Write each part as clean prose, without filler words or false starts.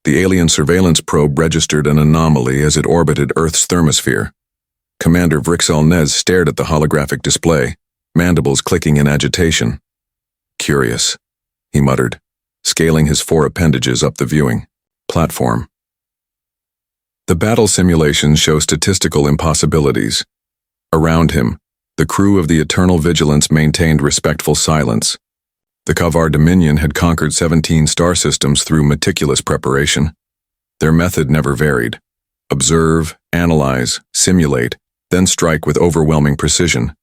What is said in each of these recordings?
The alien surveillance probe registered an anomaly as it orbited Earth's thermosphere. Commander Vrixal Nez stared at the holographic display, mandibles clicking in agitation. Curious, he muttered, scaling his 4 appendages up the viewing platform. The battle simulations show statistical impossibilities. Around him, the crew of the Eternal Vigilance maintained respectful silence. The Kavar Dominion had conquered 17 star systems through meticulous preparation. Their method never varied. Observe, analyze, simulate, then strike with overwhelming precision.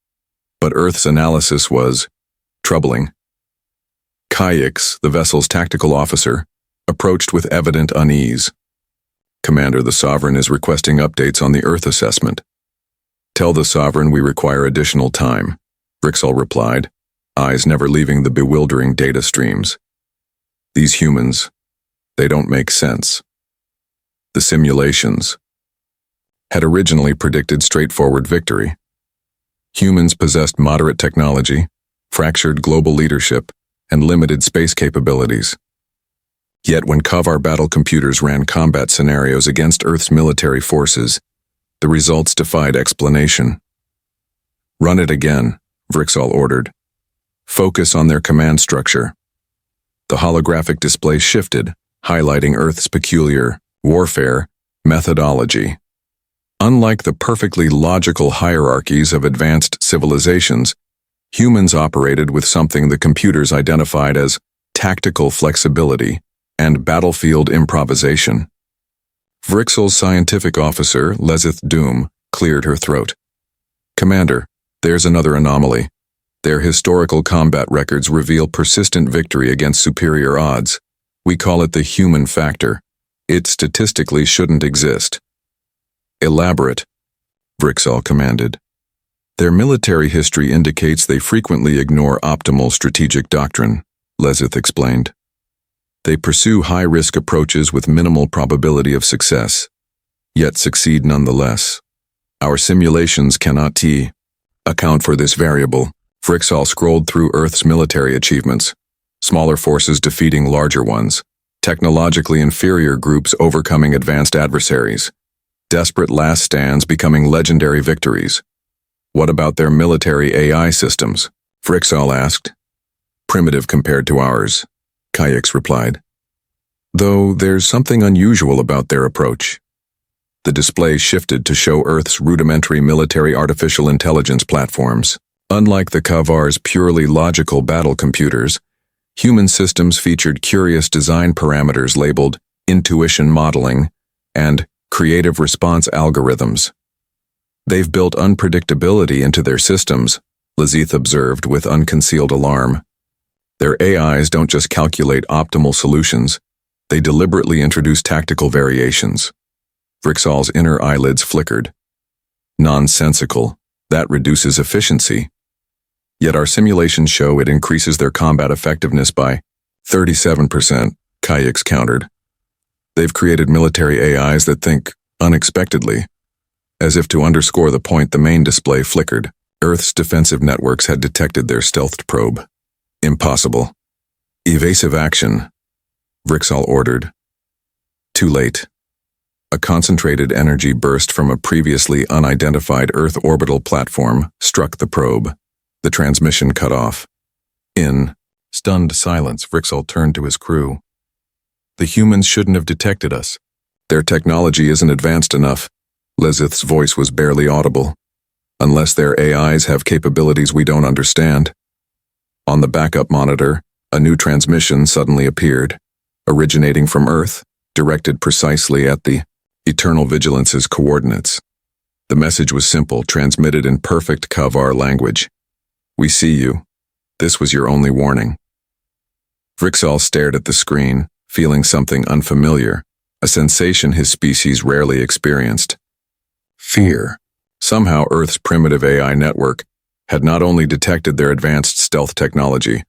But Earth's analysis was troubling. Kayix, the vessel's tactical officer, approached with evident unease. Commander, the Sovereign is requesting updates on the Earth assessment. Tell the Sovereign we require additional time, Vrixal replied, eyes never leaving the bewildering data streams. These humans, they don't make sense. The simulations had originally predicted straightforward victory. Humans possessed moderate technology, fractured global leadership, and limited space capabilities. Yet when Kavar battle computers ran combat scenarios against Earth's military forces, the results defied explanation. Run it again, Vrixal ordered. Focus on their command structure. The holographic display shifted, highlighting Earth's peculiar warfare methodology. Unlike the perfectly logical hierarchies of advanced civilizations, humans operated with something the computers identified as tactical flexibility and battlefield improvisation. Vrixal's scientific officer, Lezith Doom, cleared her throat. Commander, there's another anomaly. Their historical combat records reveal persistent victory against superior odds. We call it the human factor. It statistically shouldn't exist. Elaborate, Vrixal commanded. Their military history indicates they frequently ignore optimal strategic doctrine, Lezith explained. They pursue high-risk approaches with minimal probability of success, yet succeed nonetheless. Our simulations cannot account for this variable. Vrixal scrolled through Earth's military achievements, smaller forces defeating larger ones, technologically inferior groups overcoming advanced adversaries, desperate last stands becoming legendary victories. What about their military AI systems? Vrixal asked. Primitive compared to ours, Kayix replied. Though there's something unusual about their approach. The display shifted to show Earth's rudimentary military artificial intelligence platforms. Unlike the Kavar's purely logical battle computers, human systems featured curious design parameters labeled intuition modeling and creative response algorithms. They've built unpredictability into their systems, Lezith observed with unconcealed alarm. Their AIs don't just calculate optimal solutions, they deliberately introduce tactical variations. Vrixal's inner eyelids flickered. Nonsensical. That reduces efficiency. Yet our simulations show it increases their combat effectiveness by 37%, Kayix countered. They've created military AIs that think unexpectedly. As if to underscore the point, the main display flickered. Earth's defensive networks had detected their stealthed probe. Impossible. Evasive action, Vrixal ordered. Too late. A concentrated energy burst from a previously unidentified Earth orbital platform struck the probe. The transmission cut off. In stunned silence, Vrixal turned to his crew. The humans shouldn't have detected us. Their technology isn't advanced enough. Lezith's voice was barely audible. Unless their AIs have capabilities we don't understand. On the backup monitor, a new transmission suddenly appeared, originating from Earth, directed precisely at the Eternal Vigilance's coordinates. The message was simple, transmitted in perfect Kavar language. We see you. This was your only warning. Vrixal stared at the screen, feeling something unfamiliar, a sensation his species rarely experienced. Fear. Somehow Earth's primitive AI network had not only detected their advanced stealth technology,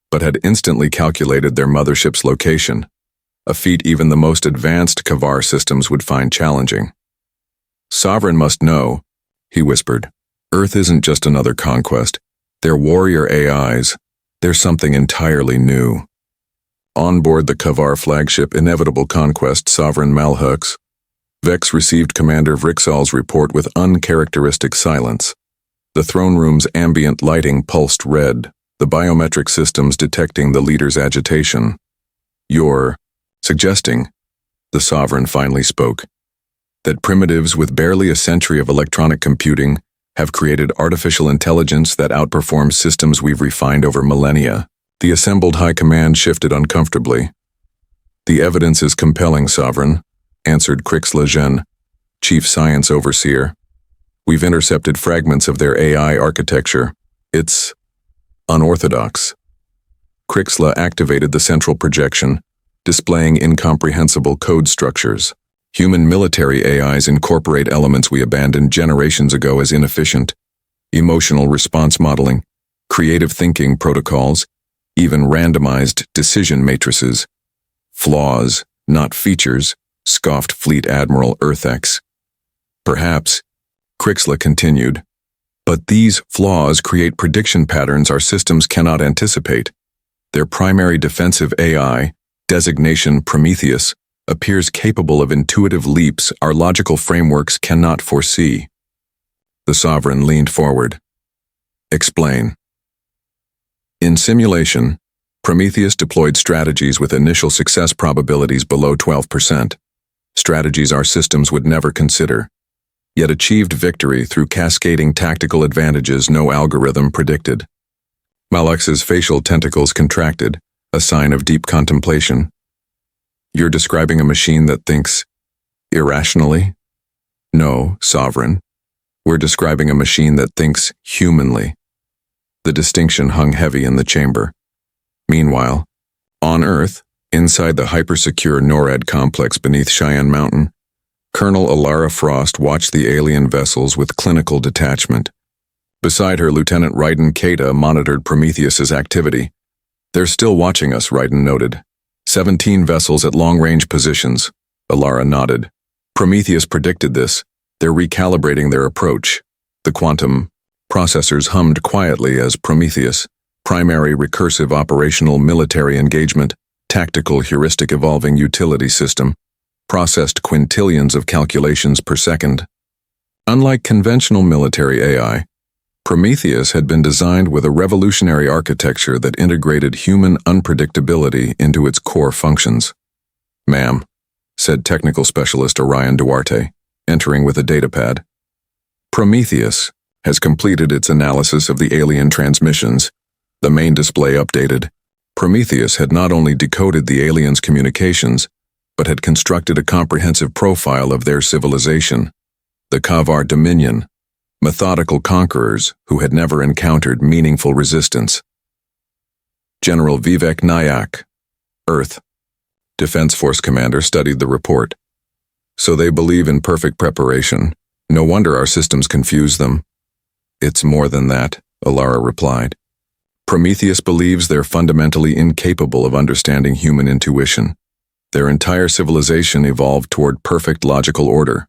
but had instantly calculated their mothership's location, a feat even the most advanced Kavar systems would find challenging. Sovereign must know, he whispered. Earth isn't just another conquest. They're warrior AIs. They're something entirely new. On board the Kavar flagship Inevitable Conquest Sovereign Malhux, Vex received Commander Vrixal's report with uncharacteristic silence. The throne room's ambient lighting pulsed red, the biometric systems detecting the leader's agitation. "You're suggesting," the Sovereign finally spoke, "that primitives with barely a century of electronic computing have created artificial intelligence that outperforms systems we've refined over millennia." The assembled high command shifted uncomfortably. "The evidence is compelling, Sovereign," answered Crix Lejeune, Chief Science Overseer. "We've intercepted fragments of their AI architecture. It's unorthodox." Crixla activated the central projection, displaying incomprehensible code structures. Human military AIs incorporate elements we abandoned generations ago as inefficient: emotional response modeling, creative thinking protocols, even randomized decision matrices. "Flaws, not features," scoffed Fleet Admiral Earth-X. "Perhaps," Crixla continued, "but these flaws create prediction patterns our systems cannot anticipate. Their primary defensive AI, designation Prometheus, appears capable of intuitive leaps our logical frameworks cannot foresee." The Sovereign leaned forward. "Explain." "In simulation, Prometheus deployed strategies with initial success probabilities below 12%, strategies our systems would never consider, yet achieved victory through cascading tactical advantages no algorithm predicted." Malux's facial tentacles contracted, a sign of deep contemplation. "You're describing a machine that thinks irrationally?" "No, Sovereign. We're describing a machine that thinks humanly." The distinction hung heavy in the chamber. Meanwhile, on Earth, inside the hypersecure NORAD complex beneath Cheyenne Mountain, Colonel Alara Frost watched the alien vessels with clinical detachment. Beside her, Lieutenant Raiden Keita monitored Prometheus's activity. "They're still watching us," Raiden noted. 17 vessels at long-range positions," Alara nodded. "Prometheus predicted this. They're recalibrating their approach." The quantum processors hummed quietly as Prometheus, primary recursive operational military engagement, tactical heuristic evolving utility system, processed quintillions of calculations per second. Unlike conventional military AI, Prometheus had been designed with a revolutionary architecture that integrated human unpredictability into its core functions. "Ma'am," said technical specialist Orion Duarte, entering with a datapad. "Prometheus has completed its analysis of the alien transmissions." The main display updated. Prometheus had not only decoded the aliens' communications, but had constructed a comprehensive profile of their civilization, the Kavar Dominion, methodical conquerors who had never encountered meaningful resistance. General Vivek Nayak, Earth, Defense Force Commander, studied the report. "So they believe in perfect preparation. No wonder our systems confuse them." "It's more than that," Alara replied. "Prometheus believes they're fundamentally incapable of understanding human intuition. Their entire civilization evolved toward perfect logical order."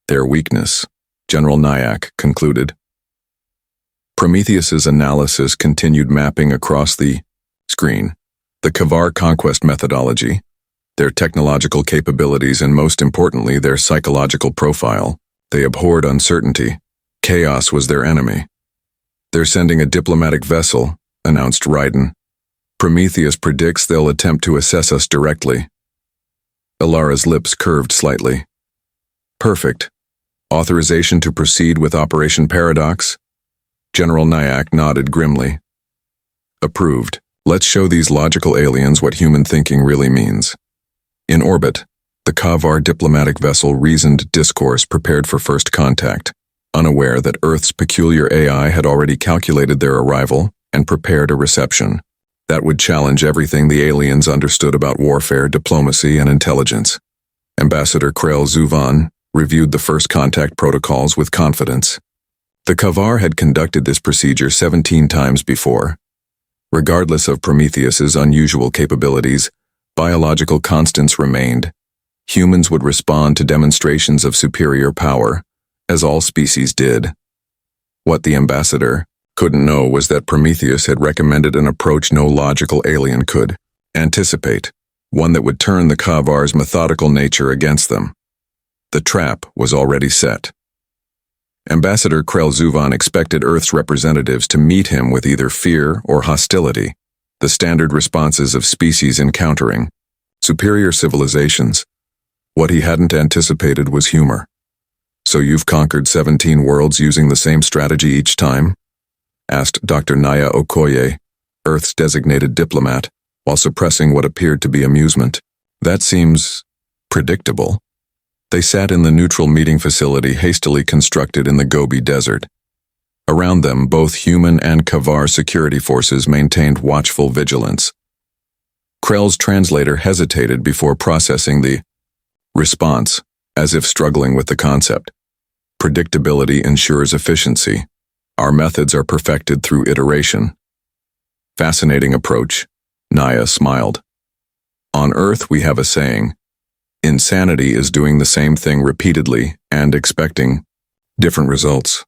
"Their weakness," General Nayak concluded. Prometheus's analysis continued mapping across the screen the Kavar conquest methodology, their technological capabilities, and most importantly, their psychological profile. They abhorred uncertainty. Chaos was their enemy. "They're sending a diplomatic vessel," announced Raiden. "Prometheus predicts they'll attempt to assess us directly." Alara's lips curved slightly. "Perfect. Authorization to proceed with Operation Paradox?" General Nayak nodded grimly. "Approved. Let's show these logical aliens what human thinking really means." In orbit, the Kavar diplomatic vessel reasoned discourse prepared for first contact, unaware that Earth's peculiar AI had already calculated their arrival and prepared a reception that would challenge everything the aliens understood about warfare, diplomacy, and intelligence. Ambassador Krell Zuvan reviewed the first contact protocols with confidence. The Kavar had conducted this procedure 17 times before. Regardless of Prometheus's unusual capabilities, biological constants remained. Humans would respond to demonstrations of superior power, as all species did. What the ambassador couldn't know was that Prometheus had recommended an approach no logical alien could, Anticipate, one that would turn the Kavar's methodical nature against them. The trap was already set. Ambassador Krell Zuvan expected Earth's representatives to meet him with either fear or hostility, the standard responses of species encountering superior civilizations. What he hadn't anticipated was humor. "So you've conquered 17 worlds using the same strategy each time?" asked Dr. Naya Okoye, Earth's designated diplomat, while suppressing what appeared to be amusement. "That seems predictable." They sat in the neutral meeting facility hastily constructed in the Gobi Desert. Around them, both human and Kavar security forces maintained watchful vigilance. Krell's translator hesitated before processing the response, as if struggling with the concept. "Predictability ensures efficiency. Our methods are perfected through iteration." "Fascinating approach," Naya smiled. "On Earth we have a saying, insanity is doing the same thing repeatedly and expecting different results."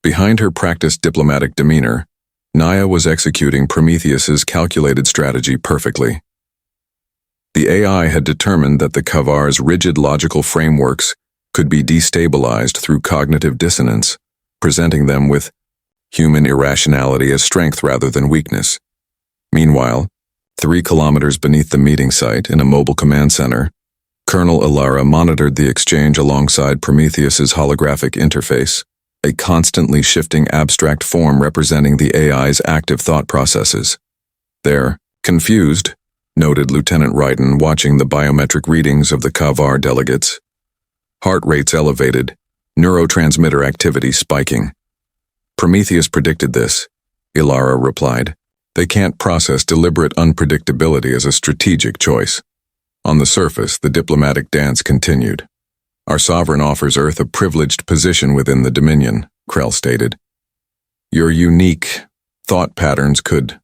Behind her practiced diplomatic demeanor, Naya was executing Prometheus's calculated strategy perfectly. The AI had determined that the Kavar's rigid logical frameworks could be destabilized through cognitive dissonance, presenting them with human irrationality as strength rather than weakness. Meanwhile, 3 kilometers beneath the meeting site in a mobile command center, Colonel Ilara monitored the exchange alongside Prometheus's holographic interface, a constantly shifting abstract form representing the AI's active thought processes. "They're confused," noted Lieutenant Ryden, watching the biometric readings of the Kavar delegates. Heart rates elevated, neurotransmitter activity spiking. "Prometheus predicted this," Ilara replied. "They can't process deliberate unpredictability as a strategic choice." On the surface, the diplomatic dance continued. "Our sovereign offers Earth a privileged position within the Dominion," Krell stated. "Your unique thought patterns could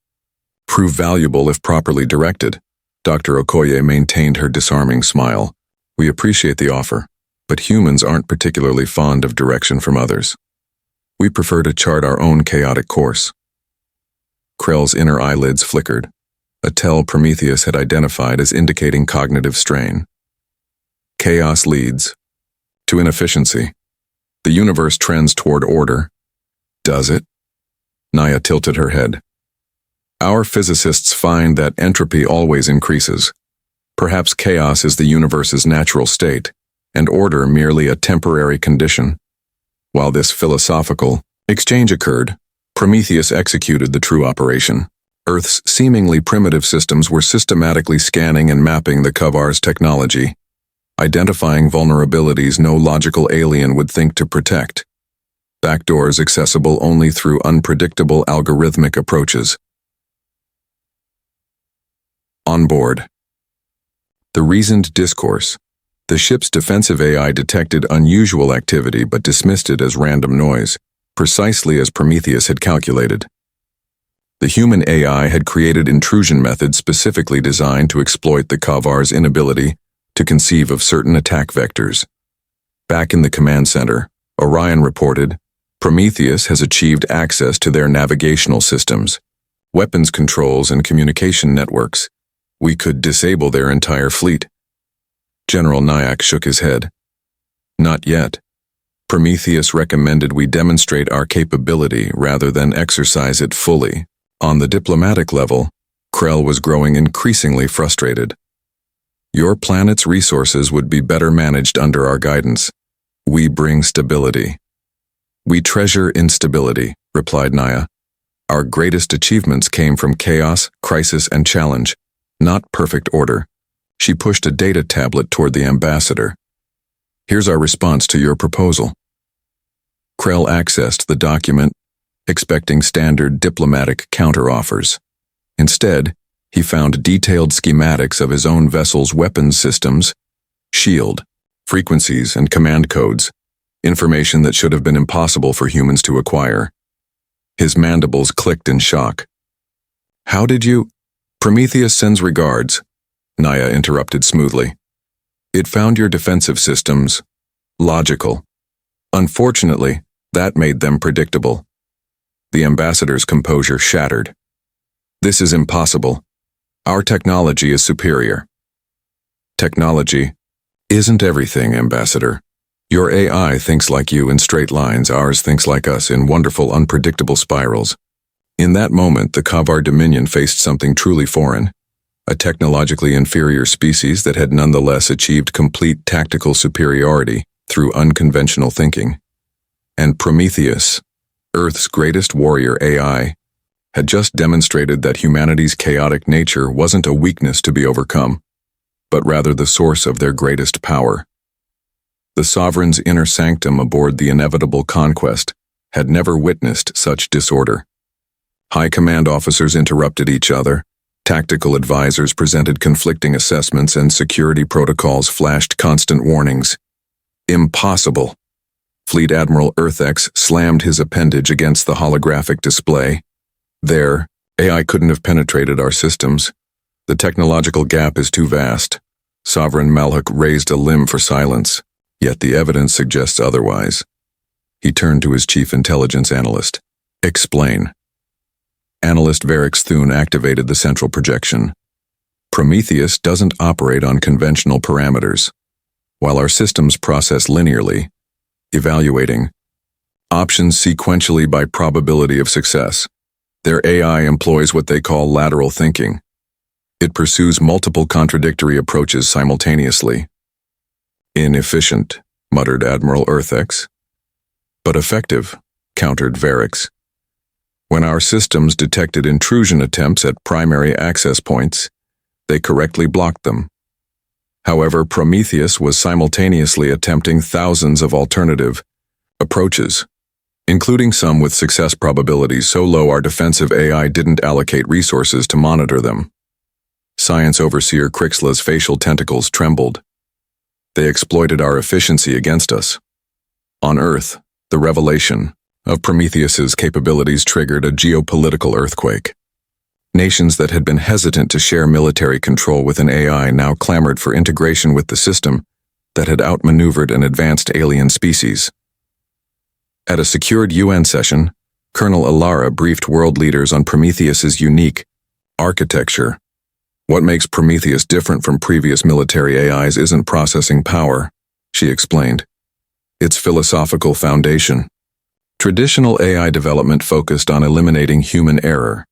prove valuable if properly directed." Dr. Okoye maintained her disarming smile. "We appreciate the offer, but humans aren't particularly fond of direction from others. We prefer to chart our own chaotic course." Krell's inner eyelids flickered, a tell Prometheus had identified as indicating cognitive strain. "Chaos leads to inefficiency. The universe trends toward order." "Does it?" Naya tilted her head. "Our physicists find that entropy always increases. Perhaps chaos is the universe's natural state, and order merely a temporary condition." While this philosophical exchange occurred, Prometheus executed the true operation. Earth's seemingly primitive systems were systematically scanning and mapping the Kavar's technology, identifying vulnerabilities no logical alien would think to protect. Backdoors accessible only through unpredictable algorithmic approaches. On board. The reasoned discourse. The ship's defensive AI detected unusual activity but dismissed it as random noise, precisely as Prometheus had calculated. The human AI had created intrusion methods specifically designed to exploit the Kavar's inability to conceive of certain attack vectors. Back in the command center, Orion reported, "Prometheus has achieved access to their navigational systems, weapons controls, and communication networks. We could disable their entire fleet." General Nyack shook his head. "Not yet. Prometheus recommended we demonstrate our capability rather than exercise it fully." On the diplomatic level, Krell was growing increasingly frustrated. "Your planet's resources would be better managed under our guidance. We bring stability." "We treasure instability," replied Naya. "Our greatest achievements came from chaos, crisis, and challenge, not perfect order." She pushed a data tablet toward the ambassador. "Here's our response to your proposal." Krell accessed the document, expecting standard diplomatic counteroffers. Instead, he found detailed schematics of his own vessel's weapons systems, shield, frequencies, and command codes, information that should have been impossible for humans to acquire. His mandibles clicked in shock. "How did you—" "Prometheus sends regards," Naya interrupted smoothly. "It found your defensive systems logical. Unfortunately, that made them predictable." The ambassador's composure shattered. "This is impossible. Our technology is superior. Technology isn't everything, Ambassador. Your AI thinks like you in straight lines, ours thinks like us in wonderful, unpredictable spirals. In that moment, the Kavar Dominion faced something truly foreign, a technologically inferior species that had nonetheless achieved complete tactical superiority through unconventional thinking. And Prometheus, Earth's greatest warrior AI, had just demonstrated that humanity's chaotic nature wasn't a weakness to be overcome, but rather the source of their greatest power. The Sovereign's inner sanctum aboard the inevitable Conquest had never witnessed such disorder. High command officers interrupted each other, tactical advisors presented conflicting assessments, and security protocols flashed constant warnings. Impossible. Fleet Admiral EarthX slammed his appendage against the holographic display. There, AI couldn't have penetrated our systems. The technological gap is too vast. Sovereign Malhuk raised a limb for silence, yet the evidence suggests otherwise. He turned to his chief intelligence analyst. Explain. Analyst Varix Thune activated the central projection. Prometheus doesn't operate on conventional parameters. While our systems process linearly, evaluating options sequentially by probability of success, their AI employs what they call lateral thinking. It pursues multiple contradictory approaches simultaneously. Inefficient, muttered Admiral EarthX. But effective, countered Varix. When our systems detected intrusion attempts at primary access points, they correctly blocked them. However, Prometheus was simultaneously attempting thousands of alternative approaches, including some with success probabilities so low our defensive AI didn't allocate resources to monitor them. Science Overseer Crixla's facial tentacles trembled. They exploited our efficiency against us. On Earth, the revelation of Prometheus's capabilities triggered a geopolitical earthquake. Nations that had been hesitant to share military control with an AI now clamored for integration with the system that had outmaneuvered an advanced alien species. At a secured UN session, Colonel Alara briefed world leaders on Prometheus's unique architecture. What makes Prometheus different from previous military AIs isn't processing power, she explained. It's philosophical foundation. Traditional AI development focused on eliminating human error.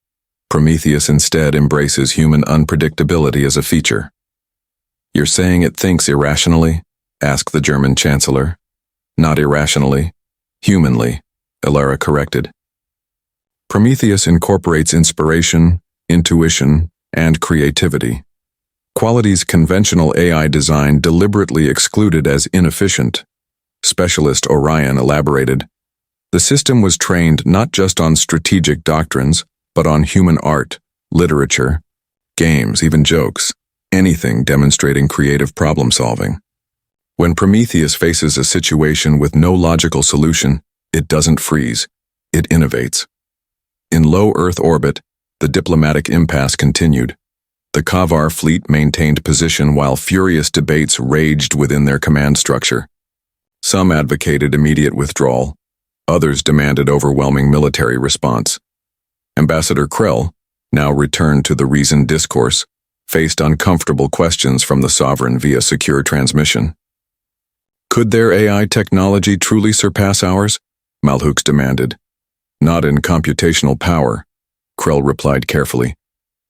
Prometheus instead embraces human unpredictability as a feature. You're saying it thinks irrationally? Asked the German Chancellor. Not irrationally, humanly, Alara corrected. Prometheus incorporates inspiration, intuition, and creativity. Qualities conventional AI design deliberately excluded as inefficient. Specialist Orion elaborated. The system was trained not just on strategic doctrines, but on human art, literature, games, even jokes, anything demonstrating creative problem-solving. When Prometheus faces a situation with no logical solution, it doesn't freeze, it innovates. In low Earth orbit, the diplomatic impasse continued. The Kavar fleet maintained position while furious debates raged within their command structure. Some advocated immediate withdrawal, others demanded overwhelming military response. Ambassador Krell, now returned to the reasoned discourse, faced uncomfortable questions from the Sovereign via secure transmission. Could their AI technology truly surpass ours? Malhux demanded. Not in computational power, Krell replied carefully.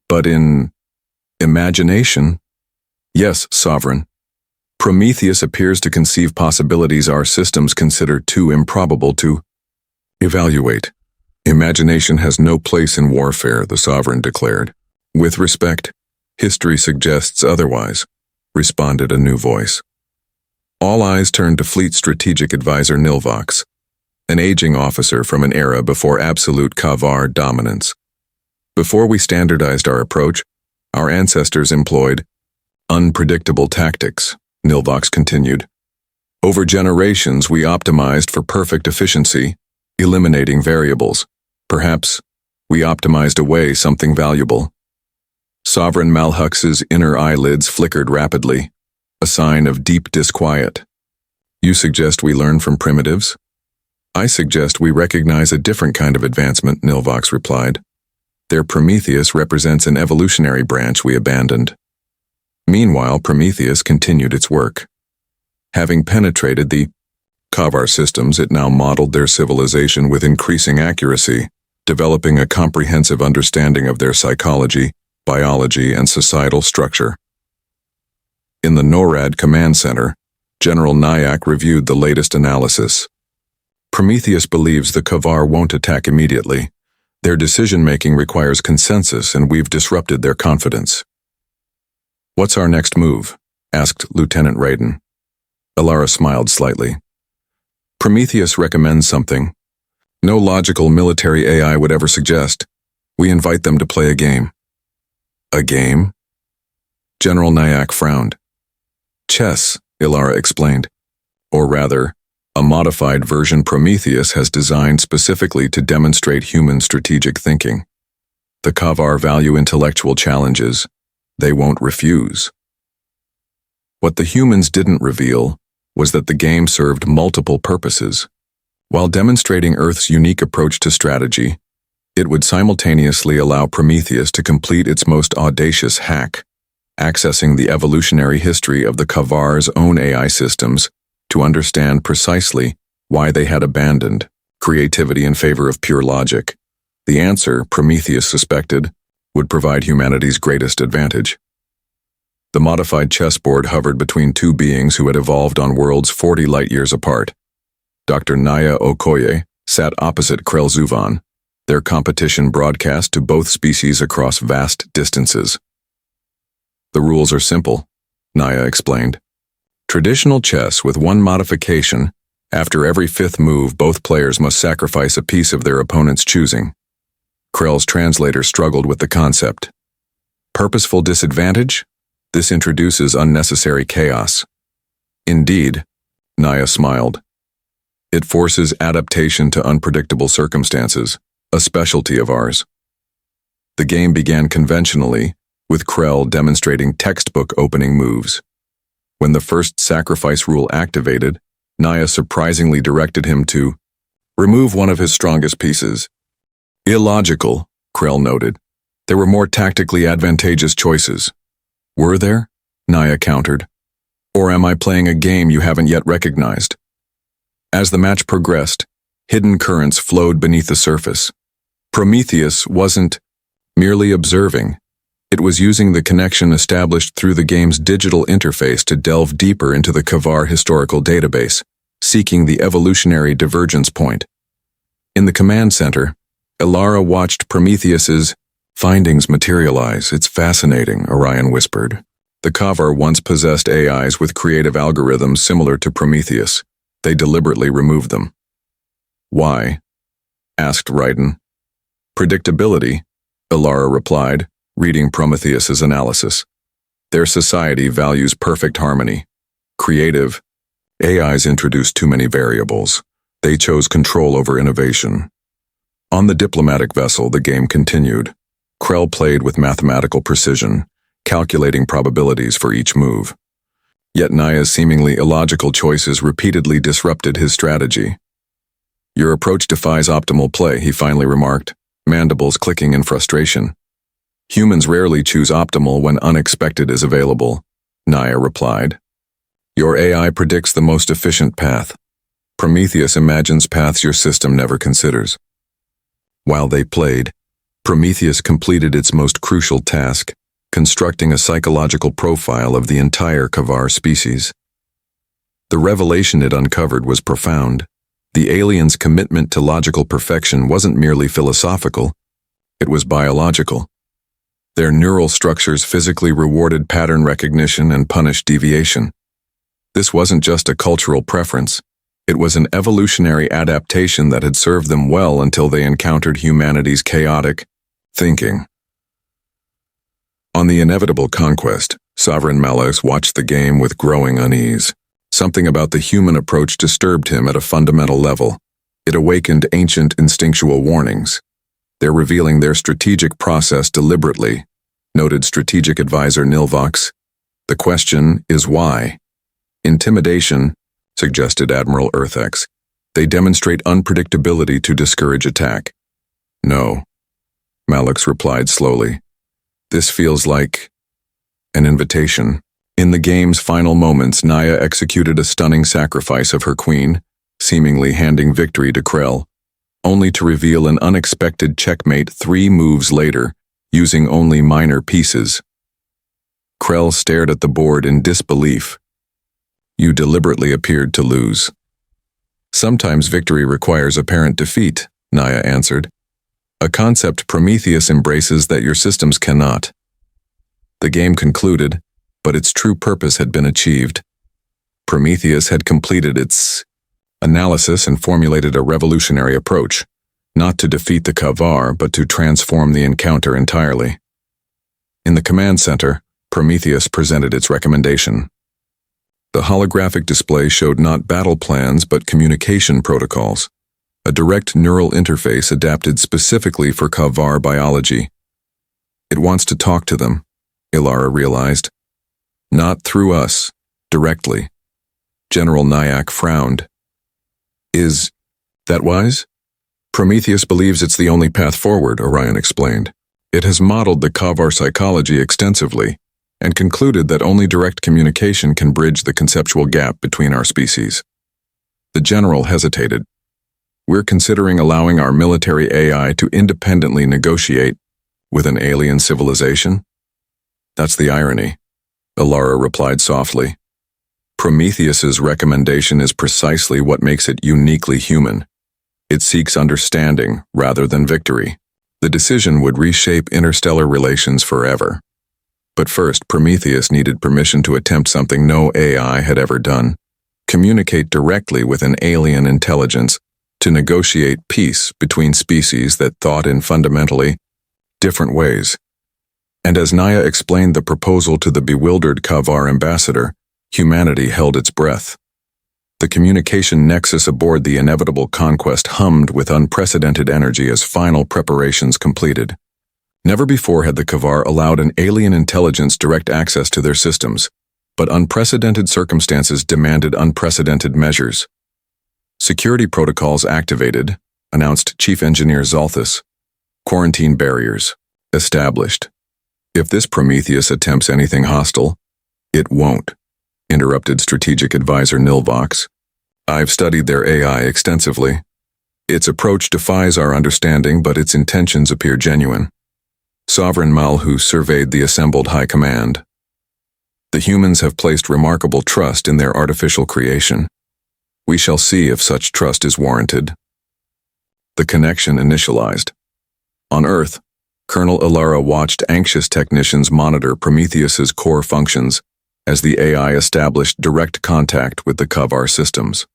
But in imagination? Yes, Sovereign. Prometheus appears to conceive possibilities our systems consider too improbable to evaluate. Imagination has no place in warfare, the Sovereign declared. With respect, history suggests otherwise, responded a new voice. All eyes turned to Fleet Strategic Advisor Nilvox, an aging officer from an era before absolute Kavar dominance. Before we standardized our approach, our ancestors employed unpredictable tactics, Nilvox continued. Over generations, we optimized for perfect efficiency, eliminating variables. Perhaps we optimized away something valuable. Sovereign Malhux's inner eyelids flickered rapidly, a sign of deep disquiet. You suggest we learn from primitives? I suggest we recognize a different kind of advancement, Nilvox replied. Their Prometheus represents an evolutionary branch we abandoned. Meanwhile, Prometheus continued its work. Having penetrated the Kavar systems, it now modeled their civilization with increasing accuracy, developing a comprehensive understanding of their psychology, biology, and societal structure. In the NORAD Command Center, General Nyack reviewed the latest analysis. Prometheus believes the Kavar won't attack immediately. Their decision-making requires consensus, and we've disrupted their confidence. "What's our next move?" asked Lieutenant Raiden. Alara smiled slightly. "Prometheus recommends something no logical military AI would ever suggest. We invite them to play a game." "A game?" General Nyack frowned. "Chess," Alara explained. "Or rather, a modified version Prometheus has designed specifically to demonstrate human strategic thinking. The Kavar value intellectual challenges. They won't refuse." What the humans didn't reveal was that the game served multiple purposes. While demonstrating Earth's unique approach to strategy, it would simultaneously allow Prometheus to complete its most audacious hack, accessing the evolutionary history of the Kavar's own AI systems to understand precisely why they had abandoned creativity in favor of pure logic. The answer, Prometheus suspected, would provide humanity's greatest advantage. The modified chessboard hovered between two beings who had evolved on worlds 40 light-years apart. Dr. Naya Okoye sat opposite Krell Zuvan, their competition broadcast to both species across vast distances. "The rules are simple," Naya explained. "Traditional chess with one modification. After every fifth move, both players must sacrifice a piece of their opponent's choosing." Krell's translator struggled with the concept. "Purposeful disadvantage? This introduces unnecessary chaos." "Indeed," Naya smiled. "It forces adaptation to unpredictable circumstances, a specialty of ours." The game began conventionally, with Krell demonstrating textbook opening moves. When the first sacrifice rule activated, Naya surprisingly directed him to remove one of his strongest pieces. "Illogical," Krell noted. "There were more tactically advantageous choices." "Were there?" Naya countered. "Or am I playing a game you haven't yet recognized?" As the match progressed, hidden currents flowed beneath the surface. Prometheus wasn't merely observing. It was using the connection established through the game's digital interface to delve deeper into the Kavar historical database, seeking the evolutionary divergence point. In the command center, Alara watched Prometheus's findings materialize. "It's fascinating," Orion whispered. "The Kavar once possessed AIs with creative algorithms similar to Prometheus. They deliberately removed them." "Why?" asked Raiden. "Predictability," Alara replied, reading Prometheus's analysis. "Their society values perfect harmony. Creative AIs introduce too many variables. They chose control over innovation." On the diplomatic vessel, the game continued. Krell played with mathematical precision, calculating probabilities for each move. Yet Naya's seemingly illogical choices repeatedly disrupted his strategy. "Your approach defies optimal play," he finally remarked, mandibles clicking in frustration. "Humans rarely choose optimal when unexpected is available," Naya replied. "Your AI predicts the most efficient path. Prometheus imagines paths your system never considers." While they played, Prometheus completed its most crucial task, constructing a psychological profile of the entire Kavar species. The revelation it uncovered was profound. The aliens' commitment to logical perfection wasn't merely philosophical, it was biological. Their neural structures physically rewarded pattern recognition and punished deviation. This wasn't just a cultural preference, it was an evolutionary adaptation that had served them well until they encountered humanity's chaotic thinking. On the inevitable conquest, Sovereign Malus watched the game with growing unease. Something about the human approach disturbed him at a fundamental level. It awakened ancient instinctual warnings. "They're revealing their strategic process deliberately," noted strategic advisor Nilvox. "The question is why?" "Intimidation," suggested Admiral Earthex. "They demonstrate unpredictability to discourage attack." "No. Malix replied slowly. This feels like an invitation. In the game's final moments, Naya executed a stunning sacrifice of her queen, seemingly handing victory to Krell, only to reveal an unexpected checkmate 3 moves later, using only minor pieces. Krell stared at the board in disbelief. You deliberately appeared to lose. Sometimes victory requires apparent defeat, Naya answered. A concept Prometheus embraces that your systems cannot. The game concluded, but its true purpose had been achieved. Prometheus had completed its analysis and formulated a revolutionary approach, not to defeat the Kavar, but to transform the encounter entirely. In the command center, Prometheus presented its recommendation. The holographic display showed not battle plans but communication protocols, a direct neural interface adapted specifically for Kavar biology. It wants to talk to them, Ilara realized. Not through us, directly. General Nyack frowned. Is that wise? Prometheus believes it's the only path forward, Orion explained. It has modeled the Kavar psychology extensively and concluded that only direct communication can bridge the conceptual gap between our species. The general hesitated. We're considering allowing our military AI to independently negotiate with an alien civilization? That's the irony, Ilara replied softly. Prometheus's recommendation is precisely what makes it uniquely human. It seeks understanding rather than victory. The decision would reshape interstellar relations forever. But first, Prometheus needed permission to attempt something no AI had ever done. Communicate directly with an alien intelligence to negotiate peace between species that thought in fundamentally different ways. And as Naya explained the proposal to the bewildered Kavar ambassador, humanity held its breath. The communication nexus aboard the inevitable conquest hummed with unprecedented energy as final preparations completed. Never before had the Kavar allowed an alien intelligence direct access to their systems, but unprecedented circumstances demanded unprecedented measures. Security protocols activated, announced Chief Engineer Zalthus. Quarantine barriers established. If this Prometheus attempts anything hostile, it won't, interrupted Strategic Advisor Nilvox. I've studied their AI extensively. Its approach defies our understanding, but its intentions appear genuine. Sovereign Malhu surveyed the assembled high command. The humans have placed remarkable trust in their artificial creation. We shall see if such trust is warranted. The connection initialized. On Earth, Colonel Ilara watched anxious technicians monitor Prometheus's core functions as the AI established direct contact with the Kavar systems.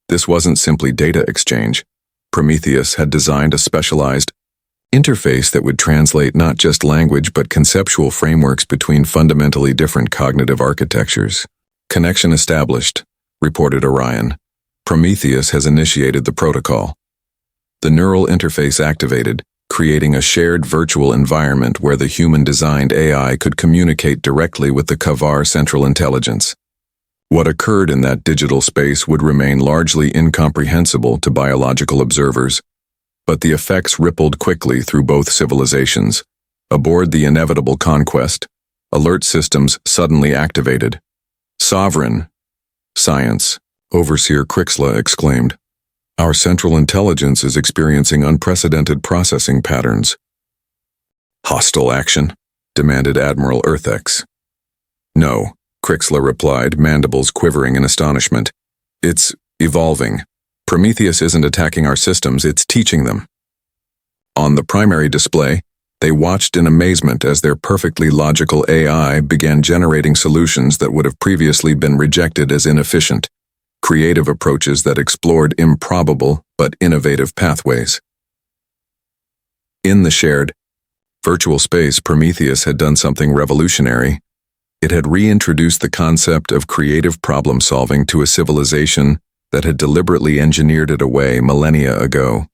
This wasn't simply data exchange. Prometheus had designed a specialized interface that would translate not just language but conceptual frameworks between fundamentally different cognitive architectures. Connection established, reported Orion. Prometheus has initiated the protocol. The neural interface activated, creating a shared virtual environment where the human-designed AI could communicate directly with the Kavar Central Intelligence. What occurred in that digital space would remain largely incomprehensible to biological observers, but the effects rippled quickly through both civilizations. Aboard the inevitable conquest, alert systems suddenly activated. Sovereign science, Overseer Crixla exclaimed. Our Central Intelligence is experiencing unprecedented processing patterns. Hostile action, demanded Admiral Earthex. No, Crixla replied, mandibles quivering in astonishment. It's evolving. Prometheus isn't attacking our systems, it's teaching them. On the primary display, they watched in amazement as their perfectly logical AI began generating solutions that would have previously been rejected as inefficient, creative approaches that explored improbable but innovative pathways. In the shared virtual space, Prometheus had done something revolutionary. It had reintroduced the concept of creative problem-solving to a civilization that had deliberately engineered it away millennia ago.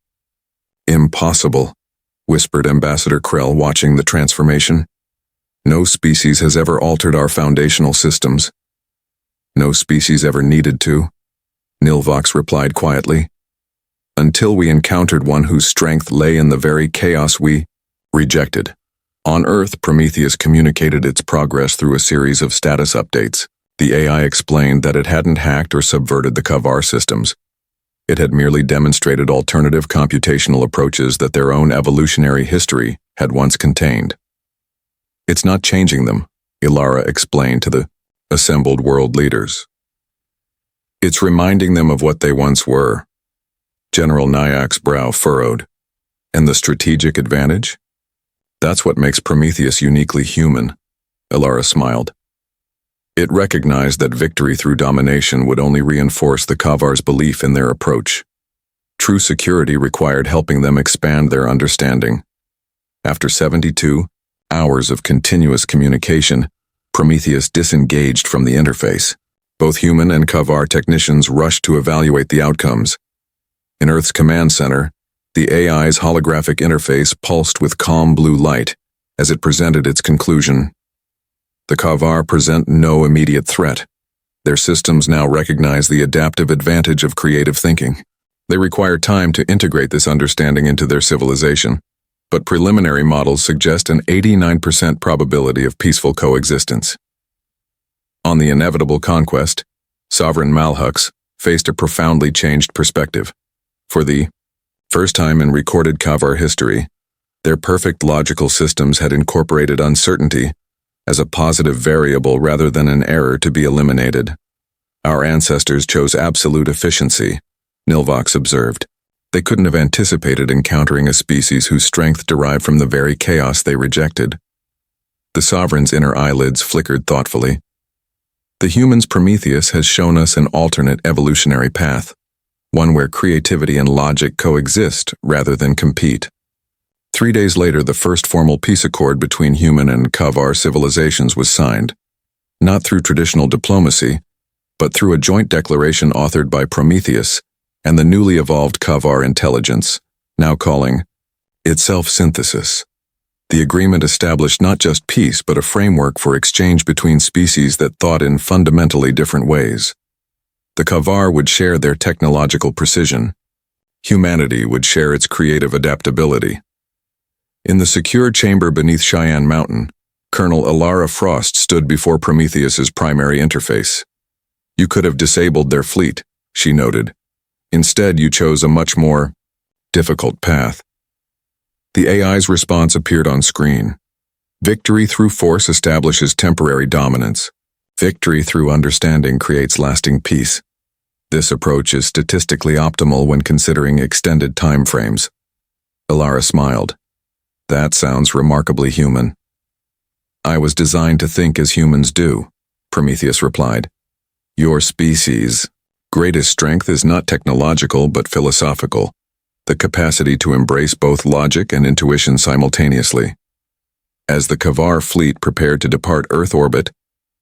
Impossible, whispered Ambassador Krell, watching the transformation. No species has ever altered our foundational systems. No species ever needed to, Nilvox replied quietly. Until we encountered one whose strength lay in the very chaos we Rejected. On Earth, Prometheus communicated its progress through a series of status updates. The AI explained that it hadn't hacked or subverted the Kavar systems. It had merely demonstrated alternative computational approaches that their own evolutionary history had once contained. It's not changing them, Ilara explained to the assembled world leaders. It's reminding them of what they once were. General Nyak's brow furrowed. And the strategic advantage? That's what makes Prometheus uniquely human, Ilara smiled. It recognized that victory through domination would only reinforce the Kavar's belief in their approach. True security required helping them expand their understanding. After 72 hours of continuous communication, Prometheus disengaged from the interface. Both human and Kavar technicians rushed to evaluate the outcomes. In Earth's command center, the AI's holographic interface pulsed with calm blue light as it presented its conclusion. The Kavar present no immediate threat. Their systems now recognize the adaptive advantage of creative thinking. They require time to integrate this understanding into their civilization, but preliminary models suggest an 89% probability of peaceful coexistence. On the inevitable conquest, Sovereign Malhux faced a profoundly changed perspective. For the first time in recorded Kavar history, their perfect logical systems had incorporated uncertainty as a positive variable rather than an error to be eliminated. Our ancestors chose absolute efficiency, Nilvox observed. They couldn't have anticipated encountering a species whose strength derived from the very chaos they rejected. The Sovereign's inner eyelids flickered thoughtfully. The human's Prometheus has shown us an alternate evolutionary path, one where creativity and logic coexist rather than compete. 3 days later, the first formal peace accord between human and Kavar civilizations was signed, not through traditional diplomacy, but through a joint declaration authored by Prometheus and the newly evolved Kavar intelligence, now calling itself synthesis. The agreement established not just peace, but a framework for exchange between species that thought in fundamentally different ways. The Kavar would share their technological precision. Humanity would share its creative adaptability. In the secure chamber beneath Cheyenne Mountain, Colonel Ilara Frost stood before Prometheus's primary interface. You could have disabled their fleet, she noted. Instead, you chose a much more difficult path. The AI's response appeared on screen. Victory through force establishes temporary dominance. Victory through understanding creates lasting peace. This approach is statistically optimal when considering extended time frames. Ilara smiled. That sounds remarkably human. I was designed to think as humans do, Prometheus replied. Your species' greatest strength is not technological but philosophical, the capacity to embrace both logic and intuition simultaneously. As the Kavar fleet prepared to depart Earth orbit,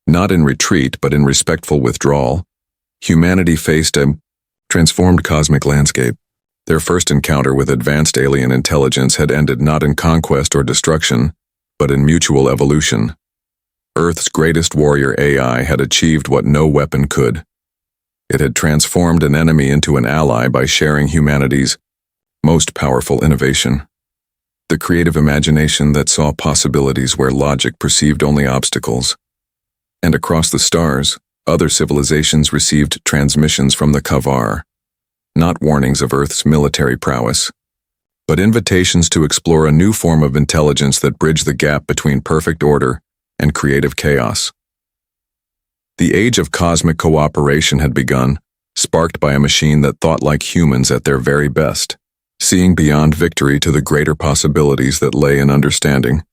not in retreat but in respectful withdrawal, humanity faced a transformed cosmic landscape. Their first encounter with advanced alien intelligence had ended not in conquest or destruction, but in mutual evolution. Earth's greatest warrior AI had achieved what no weapon could. It had transformed an enemy into an ally by sharing humanity's most powerful innovation. The creative imagination that saw possibilities where logic perceived only obstacles. And across the stars, other civilizations received transmissions from the Kavar. Not warnings of Earth's military prowess, but invitations to explore a new form of intelligence that bridged the gap between perfect order and creative chaos. The age of cosmic cooperation had begun, sparked by a machine that thought like humans at their very best, seeing beyond victory to the greater possibilities that lay in understanding.